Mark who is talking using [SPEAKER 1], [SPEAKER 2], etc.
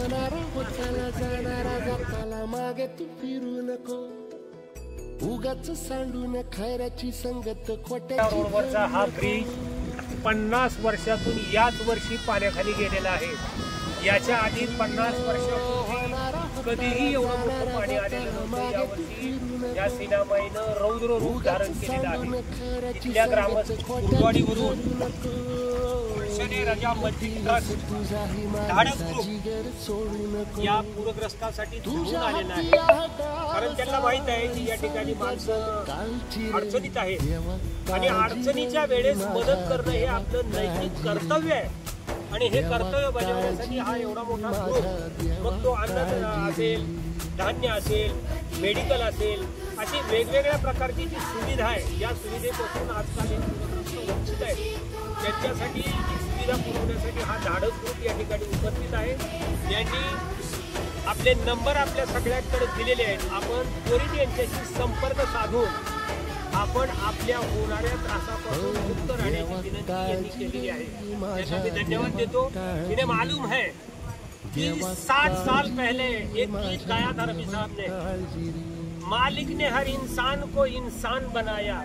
[SPEAKER 1] होणारा होताला जाणारा जाताला मागे तू फिरू नको उगाच सांडून खैराची संगत खोट्याची
[SPEAKER 2] रोडवरचा हा ब्रिज 50 वर्षातून याच वर्षी पाण्याखाली गेलेला आहे। याच्या आधी 50 वर्षापूर्वी कधीही एवढं मोठं पाणी आलेलं नव्हतं। यावर्षी या सिनामाईनं रौद्र रूप धारण केलेलं आहे। इथल्या ग्रामस्थ कुर्डवाडीवरून रजा मस्जिद धाडस ग्रुप या पूरग्रस्तासाठी थांबून आलेला आहे, कारण त्यांना माहित आहे की या ठिकाणी माणसं अडचणीत आहेत आणि अडचणीच्या वेळेस मदत करणं हे आपलं नैतिक कर्तव्य आहे। आणि हे कर्तव्य बजावण्यासाठी हा एवढा मोठा ग्रुप, मग तो अन्न असेल, धान्य असेल, मेडिकल असेल, अशी वेगवेगळ्या प्रकारची जी सुविधा आहे, या सुविधेपासून आजकाल वंचित आहे, त्यांच्यासाठी सुविधा पुरवण्यासाठी हा धाडस ग्रुप या ठिकाणी उपस्थित आहे। यांनी आपले नंबर आपल्या सगळ्यांकडे दिलेले आहेत। आपण त्वरित यांच्याशी संपर्क साधून आपण आपल्या होणाऱ्या त्रासापासून मुक्त राहण्याची विनंती यांनी केलेली आहे। त्याचा मी धन्यवाद देतो। इन्हें मालूम है कि 60 साल पहले एक गीत गाया था रफी साहब ने, मालिक ने हर इंसान को इंसान बनाया,